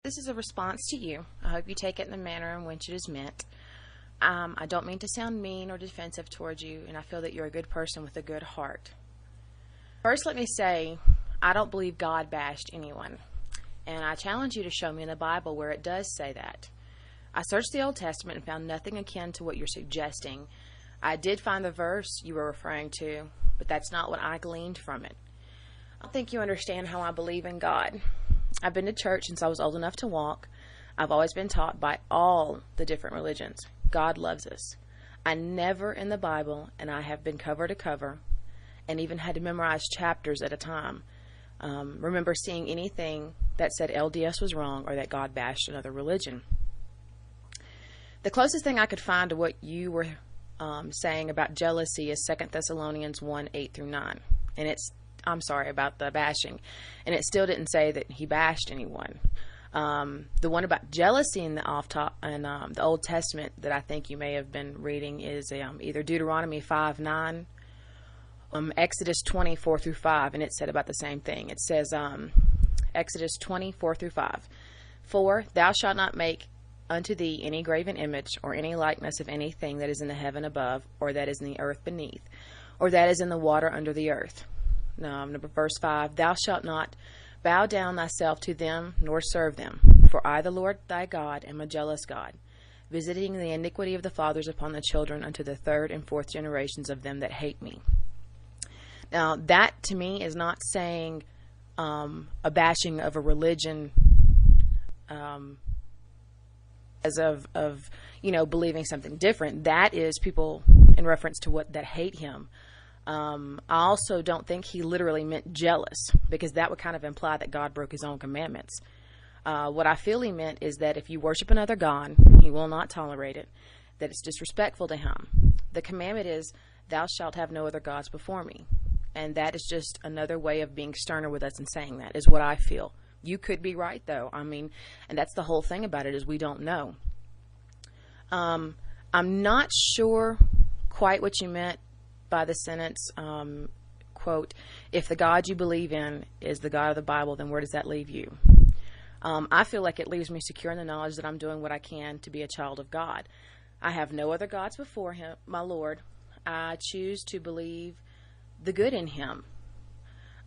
This is a response to you. I hope you take it in the manner in which it is meant. I don't mean to sound mean or defensive towards you, and I feel that you're a good person with a good heart. First, let me say, I don't believe God bashed anyone, and I challenge you to show me in the Bible where it does say that. I searched the Old Testament and found nothing akin to what you're suggesting. I did find the verse you were referring to, but that's not what I gleaned from it. I don't think you understand how I believe in God. I've been to church since I was old enough to walk. I've always been taught by all the different religions. God loves us. I never in the Bible, and I have been cover to cover, and even had to memorize chapters at a time, remember seeing anything that said LDS was wrong or that God bashed another religion. The closest thing I could find to what you were saying about jealousy is 2 Thessalonians 1, 8 through 9. And I'm sorry about the bashing. And it still didn't say that he bashed anyone. The one about jealousy in the Old Testament that I think you may have been reading is either Deuteronomy 5, 9, Exodus 20, 4 through 5, and it said about the same thing. It says, Exodus 20, 4 through 5, 4, thou shalt not make unto thee any graven image, or any likeness of anything that is in the heaven above, or that is in the earth beneath, or that is in the water under the earth. Verse 5, thou shalt not bow down thyself to them, nor serve them. For I, the Lord thy God, am a jealous God, visiting the iniquity of the fathers upon the children unto the third and fourth generations of them that hate me. Now, that to me is not saying a bashing of a religion as of believing something different. That is people in reference to what that hate him. I also don't think he literally meant jealous, because that would kind of imply that God broke his own commandments. What I feel he meant is that if you worship another God, he will not tolerate it, that it's disrespectful to him. The commandment is, thou shalt have no other gods before me. And that is just another way of being sterner with us and saying that, is what I feel. You could be right, though. And that's the whole thing about it, is we don't know. I'm not sure quite what you meant by the sentence, quote, if the God you believe in is the God of the Bible, then where does that leave you? I feel like it leaves me secure in the knowledge that I'm doing what I can to be a child of God. I have no other gods before him, my Lord. I choose to believe the good in him.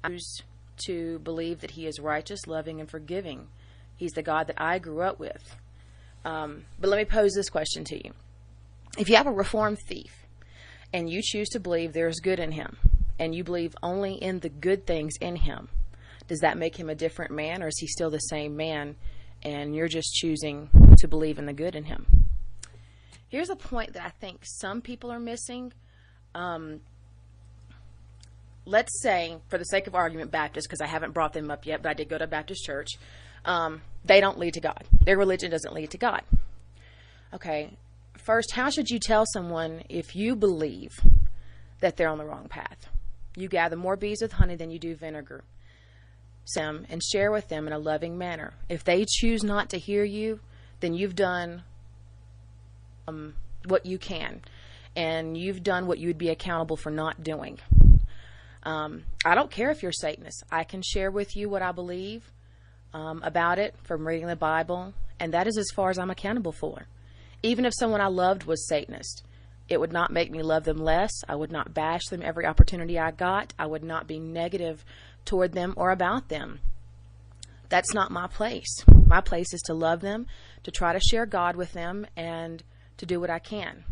I choose to believe that he is righteous, loving, and forgiving. He's the God that I grew up with. But let me pose this question to you. If you have a reformed thief and you choose to believe there's good in him, and you believe only in the good things in him, does that make him a different man, or is he still the same man and you're just choosing to believe in the good in him? Here's a point that I think some people are missing. Let's say, for the sake of argument, Baptists, because I haven't brought them up yet, but I did go to a Baptist church. They don't lead to God. Their religion doesn't lead to God. Okay, first, how should you tell someone if you believe that they're on the wrong path? You gather more bees with honey than you do vinegar. Them and share with them in a loving manner. If they choose not to hear you, then you've done what you can, and you've done what you would be accountable for not doing. I don't care if you're Satanist. I can share with you what I believe about it from reading the Bible, and that is as far as I'm accountable for. Even if someone I loved was Satanist, it would not make me love them less. I would not bash them every opportunity I got. I would not be negative toward them or about them. That's not my place. My place is to love them, to try to share God with them, and to do what I can.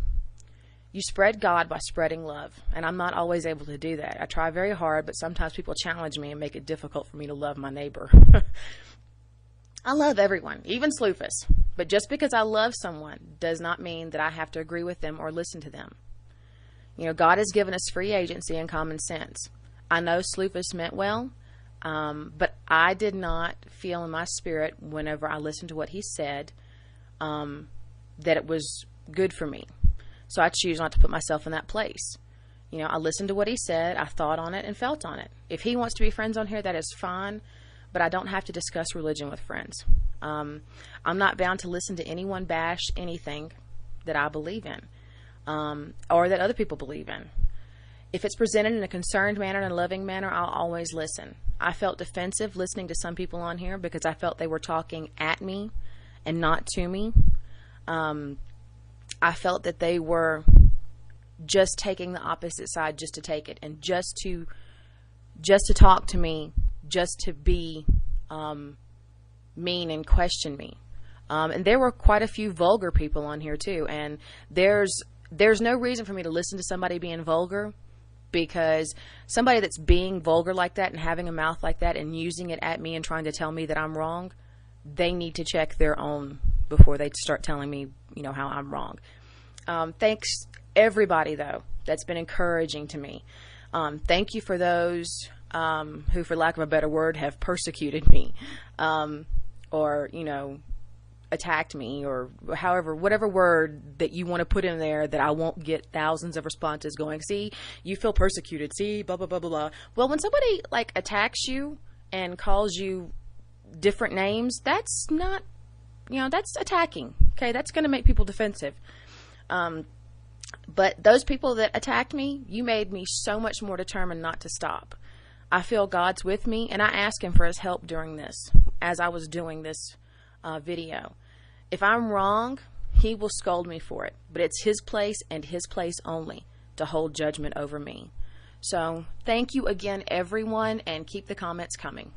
You spread God by spreading love, and I'm not always able to do that. I try very hard, but sometimes people challenge me and make it difficult for me to love my neighbor. I love everyone, even Slufus, but just because I love someone does not mean that I have to agree with them or listen to them. God has given us free agency and common sense. I know Slufus meant well, but I did not feel in my spirit whenever I listened to what he said that it was good for me. So I choose not to put myself in that place. I listened to what he said, I thought on it, and felt on it. If he wants to be friends on here, that is fine, but I don't have to discuss religion with friends. I'm not bound to listen to anyone bash anything that I believe in, or that other people believe in. If it's presented in a concerned manner and a loving manner, I'll always listen. I felt defensive listening to some people on here because I felt they were talking at me and not to me. I felt that they were just taking the opposite side just to take it, and just to talk to me, just to be mean and question me. And there were quite a few vulgar people on here too, and there's no reason for me to listen to somebody being vulgar, because somebody that's being vulgar like that and having a mouth like that and using it at me and trying to tell me that I'm wrong, they need to check their own before they start telling me, how I'm wrong. Thanks everybody though that's been encouraging to me. Thank you for those who, for lack of a better word, have persecuted me, or attacked me, or however, whatever word that you want to put in there that I won't get thousands of responses going, see, you feel persecuted, see, blah, blah, blah, blah, blah. Well, when somebody attacks you and calls you different names, that's not, that's attacking. Okay. That's going to make people defensive. But those people that attacked me, you made me so much more determined not to stop. I feel God's with me, and I ask him for his help during this, as I was doing this video. If I'm wrong, he will scold me for it, but it's his place and his place only to hold judgment over me. So thank you again, everyone, and keep the comments coming.